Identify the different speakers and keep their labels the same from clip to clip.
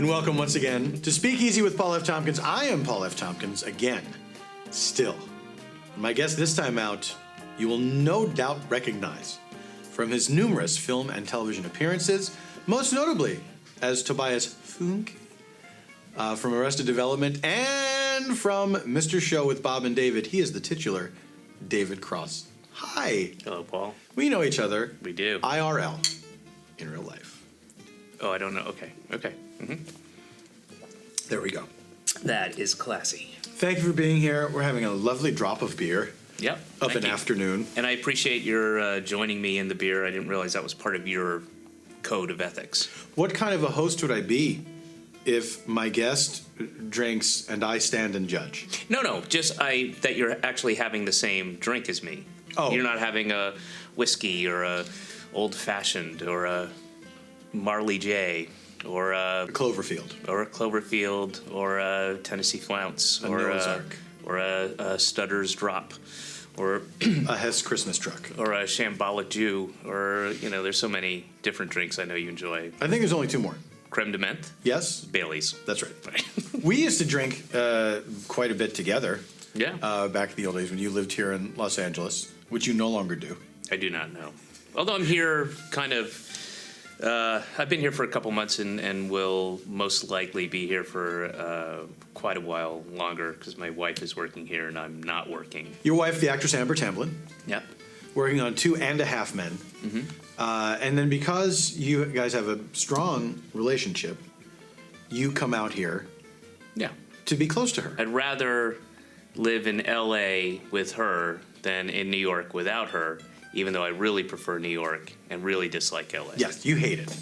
Speaker 1: And welcome once again to Speakeasy with Paul F. Tompkins. I am Paul F. Tompkins again, still. My guest this time out, you will no doubt recognize from his numerous film and television appearances, most notably as Tobias Funke from Arrested Development and from Mr. Show with Bob and David. He is the titular David Cross. Hi.
Speaker 2: Hello, Paul.
Speaker 1: We know each other.
Speaker 2: We do.
Speaker 1: IRL, in real life.
Speaker 2: Oh, I don't know. Okay. Mm-hmm.
Speaker 1: There we go.
Speaker 2: That is classy.
Speaker 1: Thank you for being here. We're having a lovely drop of beer.
Speaker 2: Yep.
Speaker 1: Up an afternoon.
Speaker 2: And I appreciate your joining me in the beer. I didn't realize that was part of your code of ethics.
Speaker 1: What kind of a host would I be if my guest drinks and I stand and judge?
Speaker 2: No. Just that you're actually having the same drink as me.
Speaker 1: Oh.
Speaker 2: You're not having a whiskey or a old fashioned or a Marley J or a
Speaker 1: Cloverfield.
Speaker 2: Or a Cloverfield or a Tennessee Flounce
Speaker 1: A
Speaker 2: or
Speaker 1: Noah's Ark.
Speaker 2: Or a Stutter's Drop or
Speaker 1: A Hess Christmas truck.
Speaker 2: or a Shambhala Jew, or, there's so many different drinks I know you enjoy.
Speaker 1: I think there's only two more.
Speaker 2: Creme de menthe,
Speaker 1: Yes?
Speaker 2: Bailey's.
Speaker 1: That's right. We used to drink quite a bit together
Speaker 2: Yeah,
Speaker 1: back in the old days when you lived here in Los Angeles, which you no longer do.
Speaker 2: I do not know. Although I'm here I've been here for a couple months and will most likely be here for quite a while longer because my wife is working here and I'm not working.
Speaker 1: Your wife, the actress Amber Tamblyn,
Speaker 2: Yep.
Speaker 1: working on 2.5 Men.
Speaker 2: Mm-hmm.
Speaker 1: And then because you guys have a strong relationship, you come out here
Speaker 2: Yeah.
Speaker 1: to be close to her.
Speaker 2: I'd rather live in L.A. with her than in New York without her, even though I really prefer New York and really dislike L.A.
Speaker 1: Yes, you hate it.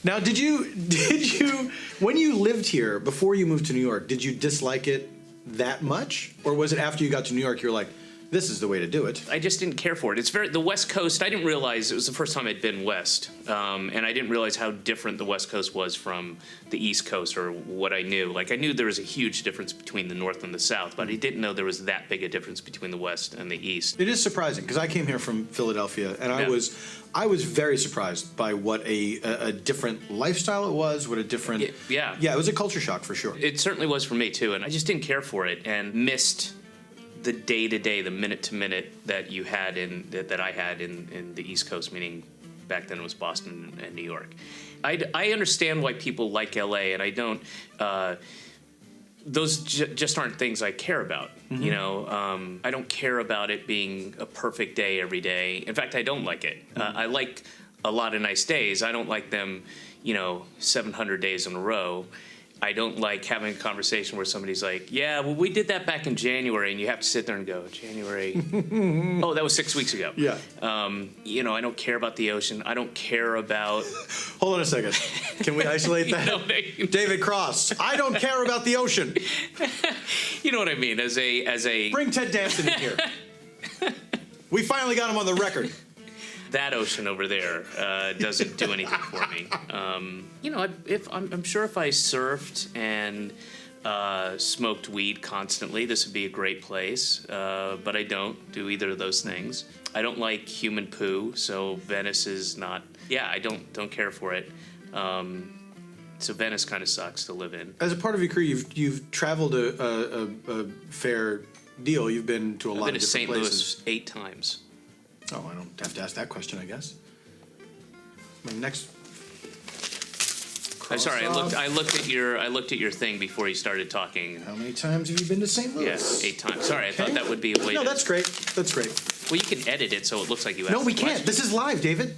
Speaker 1: Now, did you, when you lived here, before you moved to New York, did you dislike it that much? Or was it after you got to New York, you were like, this is the way to do it?
Speaker 2: I just didn't care for it. It's the West Coast. I didn't realize it was the first time I'd been West, and I didn't realize how different the West Coast was from the East Coast or what I knew. Like I knew there was a huge difference between the North and the South, but I didn't know there was that big a difference between the West and the East.
Speaker 1: It is surprising because I came here from Philadelphia, and
Speaker 2: Yeah.
Speaker 1: I was very surprised by what a different lifestyle it was. What a different
Speaker 2: Yeah.
Speaker 1: It was a culture shock for sure.
Speaker 2: It certainly was for me too, and I just didn't care for it and missed the day-to-day, the minute-to-minute that you had that I had in the East Coast, meaning back then it was Boston and New York. I understand why people like LA, and I don't. Those just aren't things I care about.
Speaker 1: Mm-hmm.
Speaker 2: I don't care about it being a perfect day every day. In fact, I don't like it.
Speaker 1: Mm-hmm.
Speaker 2: I like a lot of nice days. I don't like them, 700 days in a row. I don't like having a conversation where somebody's like, yeah, well, we did that back in January, and you have to sit there and go, January? Oh, that was 6 weeks ago.
Speaker 1: Yeah.
Speaker 2: I don't care about the ocean. I don't care about...
Speaker 1: Hold on a second. Can we isolate that? David Cross. I don't care about the ocean.
Speaker 2: You know what I mean? As a
Speaker 1: Bring Ted Danson in here. We finally got him on the record.
Speaker 2: That ocean over there doesn't do anything for me. I'm sure if I surfed and smoked weed constantly, this would be a great place. But I don't do either of those things. I don't like human poo, so Venice is not. Yeah, I don't care for it. So Venice kind of sucks to live in.
Speaker 1: As a part of your career, you've traveled a fair deal. You've been to a lot of different places.
Speaker 2: I've been to St. Louis 8 times.
Speaker 1: Oh, I don't have to ask that question, I guess. My next.
Speaker 2: I'm sorry. I looked at your thing before you started talking.
Speaker 1: How many times have you been to St. Louis?
Speaker 2: Yes, 8 times. Sorry, I
Speaker 1: Okay.
Speaker 2: thought that would be a way.
Speaker 1: No,
Speaker 2: to...
Speaker 1: that's great. That's great.
Speaker 2: Well, you can edit it so it looks like you asked.
Speaker 1: No, we
Speaker 2: the
Speaker 1: can't.
Speaker 2: question.
Speaker 1: This is live, David.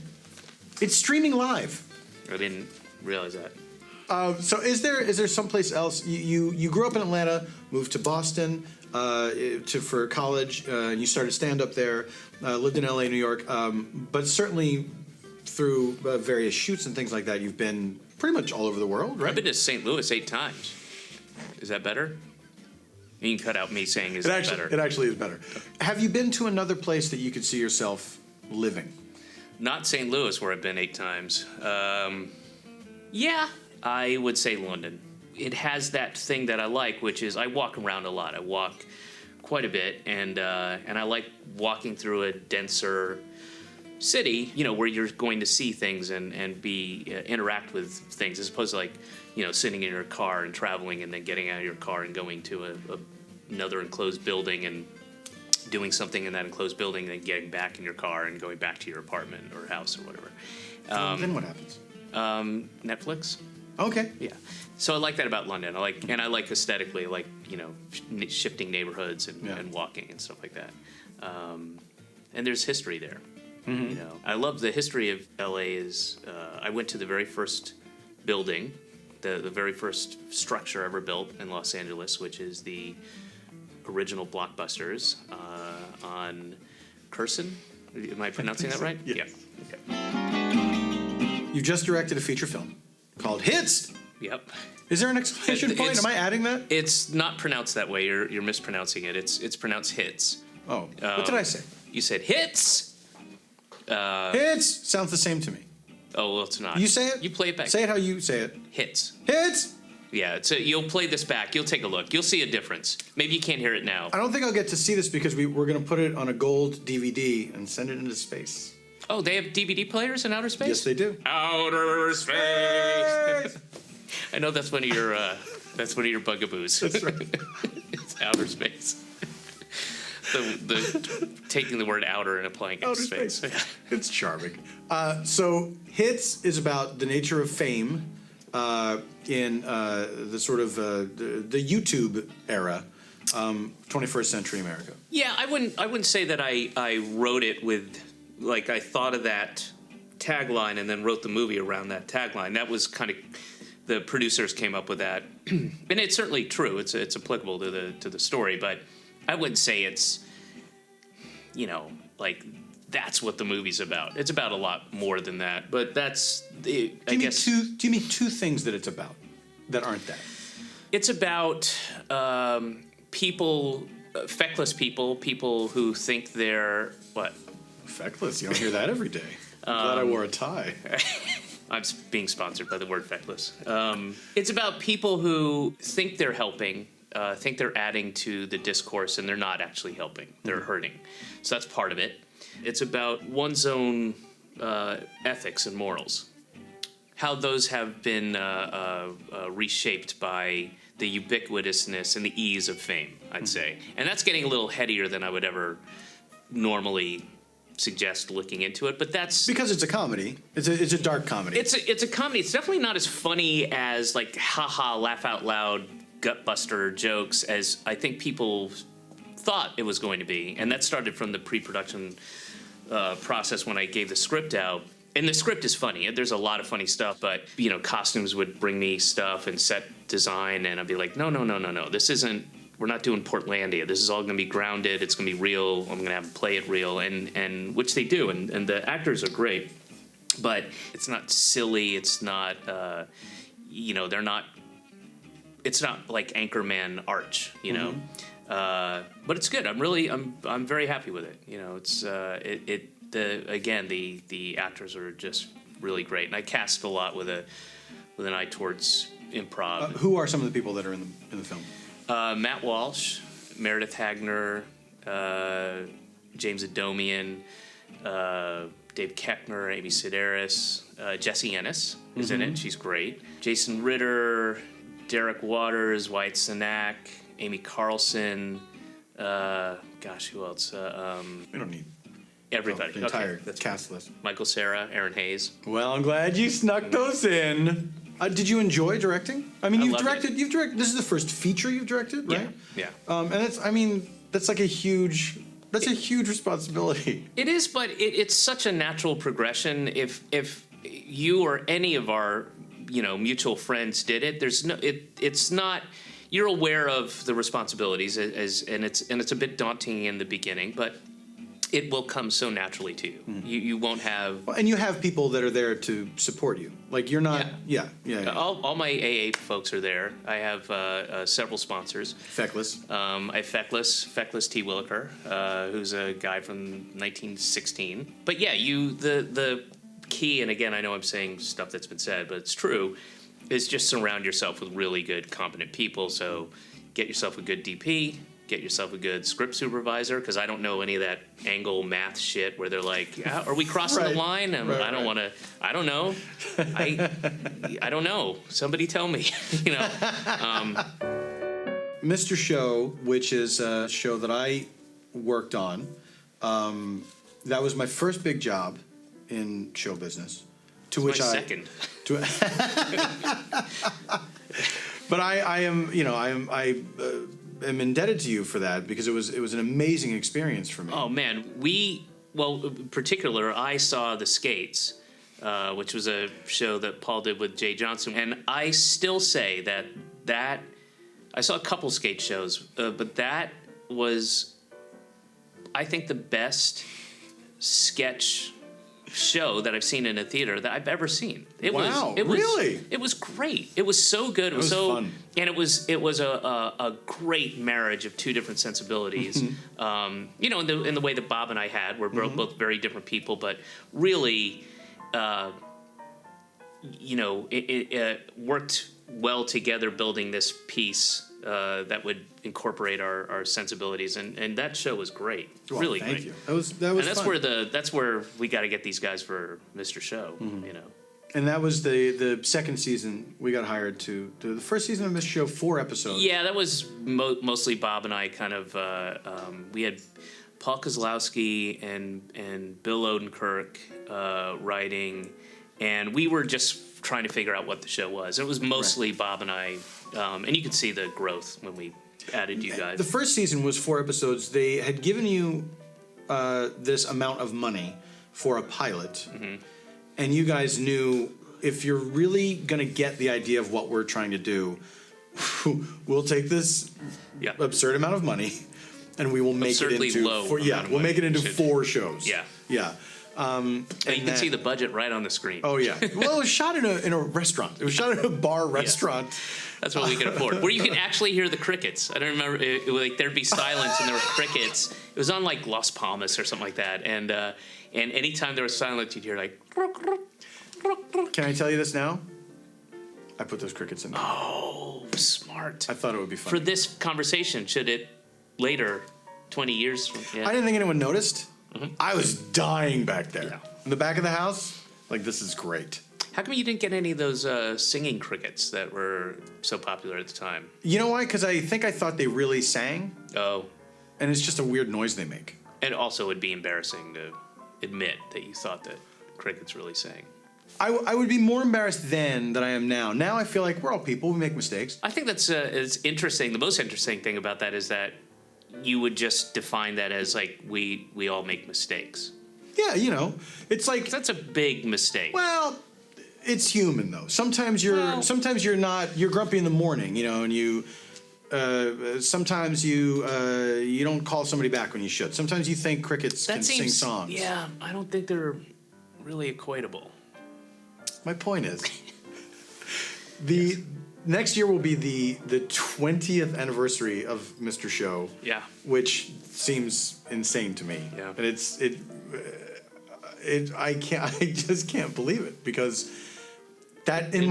Speaker 1: It's streaming live.
Speaker 2: I didn't realize that.
Speaker 1: So is there someplace else? You grew up in Atlanta, moved to Boston for college, and you started stand up there. Lived in L.A., New York, but certainly through various shoots and things like that, you've been pretty much all over the world, right?
Speaker 2: I've been to St. Louis 8 times. Is that better? You can cut out me saying is that better.
Speaker 1: It actually is better. Have you been to another place that you could see yourself living?
Speaker 2: Not St. Louis, where I've been 8 times. Yeah, I would say London. It has that thing that I like, which is I walk around a lot. I walk quite a bit, and I like walking through a denser city, where you're going to see things and be interact with things, as opposed to like sitting in your car and traveling and then getting out of your car and going to another enclosed building and doing something in that enclosed building and then getting back in your car and going back to your apartment or house or whatever.
Speaker 1: Then what happens?
Speaker 2: Netflix.
Speaker 1: Okay.
Speaker 2: Yeah. So I like that about London. I like aesthetically, shifting neighborhoods and walking and stuff like that. And there's history there. Mm-hmm. I love the history of LA. I went to the very first building, the very first structure ever built in Los Angeles, which is the original Blockbusters on Curson. Am I pronouncing that right?
Speaker 1: Yes.
Speaker 2: Yeah. Okay.
Speaker 1: You just directed a feature film called Hits.
Speaker 2: Yep.
Speaker 1: Is there an exclamation point? Am I adding that?
Speaker 2: It's not pronounced that way. You're mispronouncing it. It's pronounced hits.
Speaker 1: Oh. What did I say?
Speaker 2: You said hits.
Speaker 1: Hits sounds the same to me.
Speaker 2: Oh, well, it's not.
Speaker 1: You say it?
Speaker 2: You play it back.
Speaker 1: Say it how you say it.
Speaker 2: Hits.
Speaker 1: Hits!
Speaker 2: Yeah, you'll play this back. You'll take a look. You'll see a difference. Maybe you can't hear it now.
Speaker 1: I don't think I'll get to see this because we're going to put it on a gold DVD and send it into space.
Speaker 2: Oh, they have DVD players in outer space?
Speaker 1: Yes, they do.
Speaker 2: Outer space! I know that's one of your bugaboos.
Speaker 1: That's right.
Speaker 2: It's outer space. the taking the word outer and applying it to
Speaker 1: Outer
Speaker 2: space.
Speaker 1: It's charming. So Hits is about the nature of fame in the sort of the YouTube era, 21st century America.
Speaker 2: Yeah, I wouldn't say that I wrote it with, like, I thought of that tagline and then wrote the movie around that tagline. That was kind of, the producers came up with that, and it's certainly true. It's applicable to the story, but I wouldn't say it's, like, that's what the movie's about. It's about a lot more than that, but that's the, I guess.
Speaker 1: Do you mean two things that it's about that aren't that?
Speaker 2: It's about people, feckless people who think they're, what?
Speaker 1: Feckless? You don't hear that every day. I'm glad I wore a tie.
Speaker 2: I'm being sponsored by the word feckless. It's about people who think they're helping, think they're adding to the discourse, and they're not actually helping. They're hurting. So that's part of it. It's about one's own ethics and morals, how those have been reshaped by the ubiquitousness and the ease of fame, I'd say. And that's getting a little headier than I would ever normally suggest looking into it, but that's
Speaker 1: because it's a comedy. It's a dark comedy.
Speaker 2: It's a comedy. It's definitely not as funny as, like, haha, laugh out loud, gutbuster jokes as I think people thought it was going to be, and that started from the pre-production process when I gave the script out. And the script is funny. There's a lot of funny stuff, but costumes would bring me stuff and set design, and I'd be like, no, this isn't. We're not doing Portlandia. This is all going to be grounded. It's going to be real. I'm going to have them play it real, and which they do, and the actors are great. But it's not silly. It's not, they're not. It's not like Anchorman Arch, But it's good. I'm very happy with it. It's the actors are just really great, and I cast a lot with an eye towards improv.
Speaker 1: Who are some of the people that are in the film?
Speaker 2: Matt Walsh, Meredith Hagner, James Adomian, Dave Koechner, Amy Sedaris, Jessie Ennis is in it. She's great. Jason Ritter, Derek Waters, Wyatt Cenac, Amy Carlson. Who else?
Speaker 1: We don't need
Speaker 2: everybody.
Speaker 1: The entire
Speaker 2: that's
Speaker 1: cast list.
Speaker 2: Michael Cera, Aaron Hayes.
Speaker 1: Well, I'm glad you snuck those in. Did you enjoy directing? I mean, you've directed. This is the first feature you've directed, right?
Speaker 2: Yeah.
Speaker 1: And that's like a huge responsibility.
Speaker 2: It is, but it's such a natural progression. If you or any of our mutual friends did it, it's not. You're aware of the responsibilities and it's a bit daunting in the beginning, but it will come so naturally to you. You won't have.
Speaker 1: Well, and you have people that are there to support you. Like you're not. Yeah.
Speaker 2: All my AA folks are there. I have several sponsors.
Speaker 1: Feckless.
Speaker 2: I have Feckless T. Williker, who's a guy from 1916. But yeah, the key, and again, I know I'm saying stuff that's been said, but it's true, is just surround yourself with really good, competent people. So get yourself a good DP, get yourself a good script supervisor, because I don't know any of that angle math shit where they're like, are we crossing the line? And I don't want to. I don't know. I don't know. Somebody tell me.
Speaker 1: Mr. Show, which is a show that I worked on, that was my first big job in show business. To which
Speaker 2: my second.
Speaker 1: But I am indebted to you for that, because it was an amazing experience for me.
Speaker 2: Oh man, in particular, I saw The Skates, which was a show that Paul did with Jay Johnson, and I still say that I saw a couple skate shows, but that was, I think, the best sketch show that I've seen in a theater that I've ever seen.
Speaker 1: Really?
Speaker 2: It was great. It was so good. It was so
Speaker 1: fun.
Speaker 2: And it was a great marriage of two different sensibilities. In the way that Bob and I had, we're both very different people, but really, it worked well together, building this piece that would incorporate our sensibilities, and that show was great.
Speaker 1: Well,
Speaker 2: really
Speaker 1: thank
Speaker 2: great.
Speaker 1: you. That was
Speaker 2: And that's
Speaker 1: fun.
Speaker 2: that's where we got to get these guys for Mr. Show.
Speaker 1: And that was the second season we got hired to do. The first season of Mr. Show, 4 episodes.
Speaker 2: Yeah, that was mostly Bob and I. Kind of, we had Paul Kozlowski and Bill Odenkirk writing, and we were just trying to figure out what the show was. It was mostly Bob and I, and you could see the growth when we added you guys.
Speaker 1: The first season was 4 episodes. They had given you this amount of money for a pilot, and you guys knew, if you're really going to get the idea of what we're trying to do, we'll take this absurd amount of money, and we will make it into we'll make it into 4 shows. Yeah.
Speaker 2: And you can see the budget right on the screen.
Speaker 1: Oh yeah. Well, it was shot in a restaurant. It was shot in a bar restaurant.
Speaker 2: That's what we could afford. Where you can actually hear the crickets. I don't remember. There'd be silence and there were crickets. It was on like Las Palmas or something like that. And anytime there was silence, you'd hear like.
Speaker 1: Can I tell you this now? I put those crickets in there.
Speaker 2: Oh, smart.
Speaker 1: I thought it would be fun.
Speaker 2: For this conversation, should it later, 20 years from...
Speaker 1: I didn't think anyone noticed. I was dying back there. In the back of the house, like, this is great.
Speaker 2: How come you didn't get any of those singing crickets that were so popular at the time?
Speaker 1: You know why? Because I thought they really sang.
Speaker 2: Oh.
Speaker 1: And it's just a weird noise they make.
Speaker 2: And also it would be embarrassing to admit that you thought that crickets really sang.
Speaker 1: I would be more embarrassed then than I am now. Now I feel like we're all people. We make mistakes.
Speaker 2: I think that's it's interesting. The most interesting thing about that is that you would just define that as like we all make mistakes.
Speaker 1: Yeah, it's like...
Speaker 2: That's a big mistake.
Speaker 1: Well, it's human though. Sometimes you're not. You're grumpy in the morning, and you. Sometimes you don't call somebody back when you should. Sometimes you think crickets can sing songs.
Speaker 2: Yeah, I don't think they're really equatable.
Speaker 1: My point is, the next year will be the 20th anniversary of Mr. Show.
Speaker 2: Yeah. Which
Speaker 1: seems insane to me.
Speaker 2: Yeah.
Speaker 1: And I just can't believe it, because that in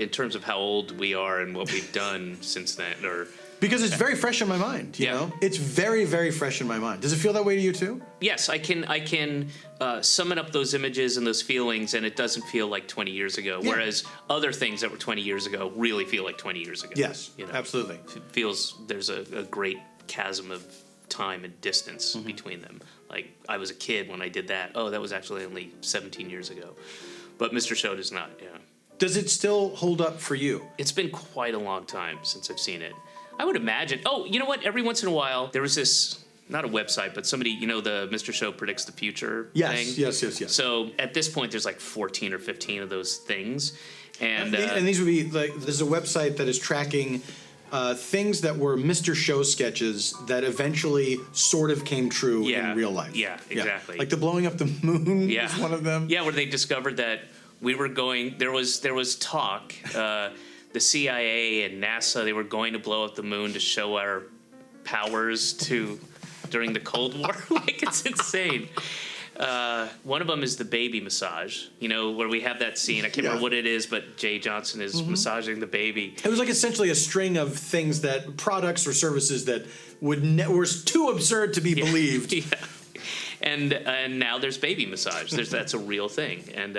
Speaker 2: terms of how old we are and what we've done since then, or
Speaker 1: because it's very fresh in my mind. You know, it's very, very fresh in my mind. Does it feel that way to you too?
Speaker 2: Yes, I can summon up those images and those feelings, and it doesn't feel like 20 years ago. Yeah. Whereas other things that were 20 years ago really feel like 20 years ago.
Speaker 1: Yes, absolutely.
Speaker 2: It feels there's a great chasm of time and distance between them. Like, I was a kid when I did that. Oh, that was actually only 17 years ago. But Mr. Show does not,
Speaker 1: Does it still hold up for you?
Speaker 2: It's been quite a long time since I've seen it. I would imagine. Oh, you know what? Every once in a while, there was this, not a website, but somebody, the Mr. Show predicts the future thing.
Speaker 1: Yes.
Speaker 2: So at this point, there's like 14 or 15 of those things. And
Speaker 1: these would be like, there's a website that is tracking things that were Mr. Show sketches that eventually sort of came true in real life.
Speaker 2: Yeah, exactly.
Speaker 1: Like the blowing up the moon is one of them.
Speaker 2: Yeah, where they discovered that we were going, there was talk, the CIA and NASA, they were going to blow up the moon to show our powers during the Cold War. Like, it's insane. One of them is the baby massage, where we have that scene. I can't remember what it is, but Jay Johnson is massaging the baby.
Speaker 1: It was like essentially a string of things products or services that were too absurd to be believed.
Speaker 2: Yeah. And now there's baby massage. That's a real thing. And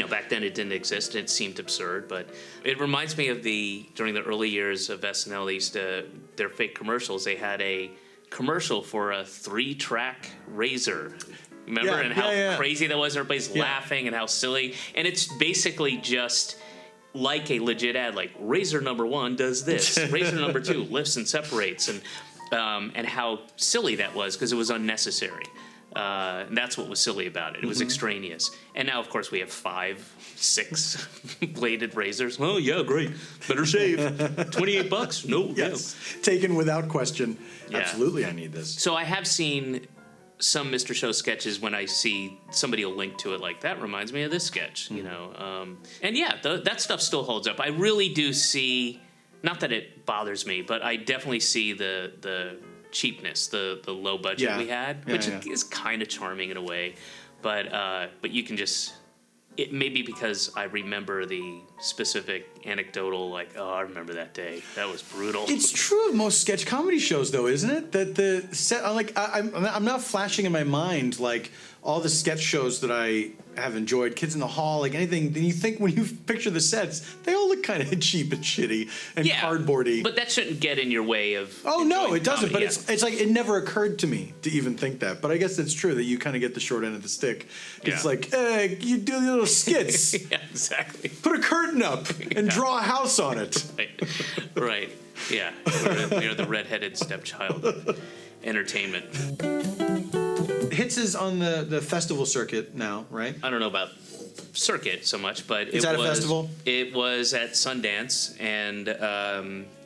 Speaker 2: back then it didn't exist. It seemed absurd, but it reminds me of during the early years of SNL, they used their fake commercials. They had a commercial for a 3-track razor. Remember?
Speaker 1: Yeah,
Speaker 2: and how crazy that was. Everybody's laughing and how silly. And it's basically just like a legit ad, like razor number 1 does this, razor number 2 lifts and separates, and how silly that was because it was unnecessary. And that's what was silly about it. It was extraneous. And now, of course, we have 5, 6 bladed razors. Oh, yeah, great. Better shave. $28? No.
Speaker 1: Yes. Yeah. Taken without question. Yeah. Absolutely, I need this.
Speaker 2: So I have seen some Mr. Show sketches when I see somebody will link to it like, that reminds me of this sketch, And yeah, that stuff still holds up. I really do see, not that it bothers me, but I definitely see the cheapness, the low budget we had, which is kind of charming in a way, but you can just, it may be because I remember the specific anecdotal, like, oh, I remember that day, that was brutal.
Speaker 1: It's true of most sketch comedy shows, though, isn't it? That the set, I'm not flashing in my mind like all the sketch shows that I have enjoyed, Kids in the Hall, like anything. Then you think when you picture the sets, they all look kind of cheap and shitty and cardboardy.
Speaker 2: But that shouldn't get in your way of.
Speaker 1: Oh no, it doesn't. But it's like it never occurred to me to even think that. But I guess it's true that you kind of get the short end of the stick. It's like, hey, you do the little skits.
Speaker 2: Yeah, exactly.
Speaker 1: Put a curtain up and draw a house on it.
Speaker 2: Right. Yeah. We're the redheaded stepchild of entertainment.
Speaker 1: Hits is on the festival circuit now, right?
Speaker 2: I don't know about circuit so much, but
Speaker 1: is that a festival?
Speaker 2: It was at Sundance, and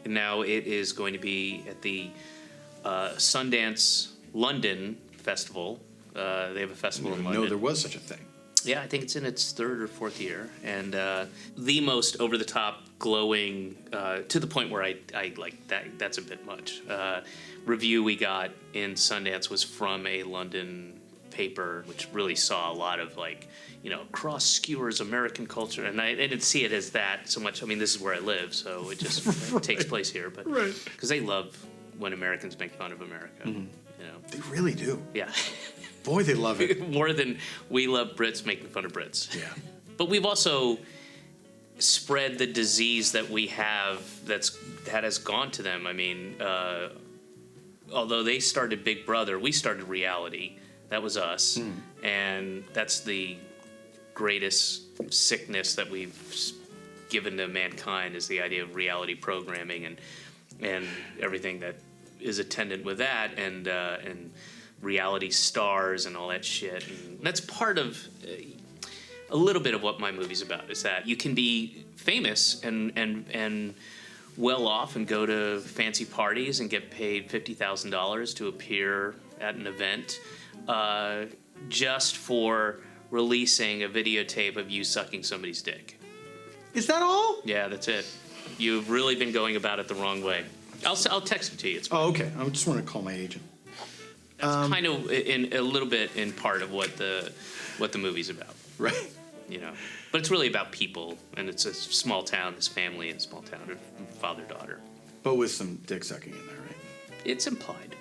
Speaker 2: now it is going to be at the Sundance London Festival. They have a festival in London.
Speaker 1: No, there was such a thing.
Speaker 2: Yeah, I think it's in its 3rd or 4th year, and the most over-the-top, glowing, to the point where I like that. That's a bit much. Review we got in Sundance was from a London paper, which really saw a lot of cross skewers American culture, and I didn't see it as that so much. I mean, this is where I live, so it just it takes place here, but because they love when Americans make fun of America,
Speaker 1: they really do.
Speaker 2: Yeah.
Speaker 1: Boy, they love it.
Speaker 2: More than we love Brits making fun of Brits.
Speaker 1: Yeah.
Speaker 2: But we've also spread the disease that we have that has gone to them. I mean, although they started Big Brother, we started reality. That was us. And that's the greatest sickness that we've given to mankind, is the idea of reality programming and everything that is attendant with that, and reality stars and all that shit. And that's part of a little bit of what my movie's about, is that you can be famous and well off and go to fancy parties and get paid $50,000 to appear at an event just for releasing a videotape of you sucking somebody's dick.
Speaker 1: Is that all?
Speaker 2: Yeah, that's it. You've really been going about it the wrong way. I'll text it to you. It's fine.
Speaker 1: Oh, okay. I just want to call my agent.
Speaker 2: That's kind of in a little bit in part of what the movie's about,
Speaker 1: right?
Speaker 2: But it's really about people, and it's a small town, this family in a small town, father-daughter.
Speaker 1: But with some dick sucking in there, right?
Speaker 2: It's implied.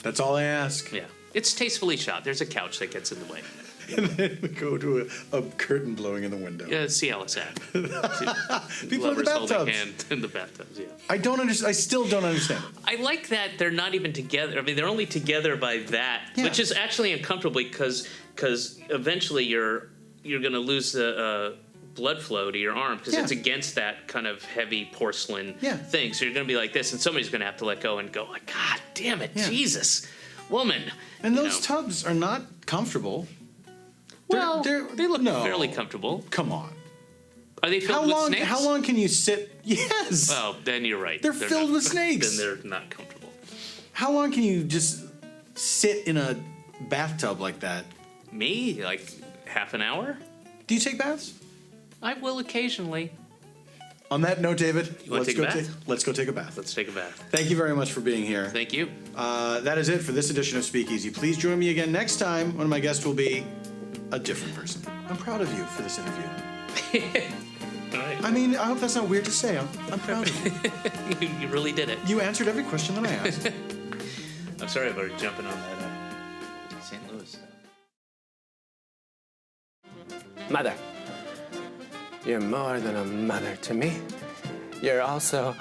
Speaker 1: That's all I ask.
Speaker 2: Yeah, it's tastefully shot. There's a couch that gets in the way.
Speaker 1: And then we go to a curtain blowing in the window.
Speaker 2: Yeah, see Alice
Speaker 1: People in the bathtubs.
Speaker 2: Holding hands in the bathtubs, yeah.
Speaker 1: I don't understand. I still don't understand.
Speaker 2: I like that they're not even together. I mean, they're only together by that, which is actually uncomfortable because eventually you're going to lose the blood flow to your arm because it's against that kind of heavy porcelain thing. So you're going to be like this, and somebody's going to have to let go and go, like, God damn it, Jesus, woman.
Speaker 1: And those tubs are not comfortable.
Speaker 2: Well, they look fairly comfortable.
Speaker 1: Come on.
Speaker 2: Are they filled with snakes?
Speaker 1: How long can you sit? Yes.
Speaker 2: Well, then you're right.
Speaker 1: They're filled with snakes.
Speaker 2: Then they're not comfortable.
Speaker 1: How long can you just sit in a bathtub like that?
Speaker 2: Me? Like half an hour?
Speaker 1: Do you take baths?
Speaker 2: I will occasionally.
Speaker 1: On that note, David,
Speaker 2: wanna take a bath?
Speaker 1: Let's go take a bath.
Speaker 2: Let's take a bath.
Speaker 1: Thank you very much for being here.
Speaker 2: Thank you.
Speaker 1: That is it for this edition of Speakeasy. Please join me again next time when my guest will be a different person. I'm proud of you for this interview.
Speaker 2: All right.
Speaker 1: I mean, I hope that's not weird to say. I'm proud of you.
Speaker 2: You really did it.
Speaker 1: You answered every question that I asked.
Speaker 2: I'm sorry about jumping on that St. Louis stuff.
Speaker 3: Mother, you're more than a mother to me. You're also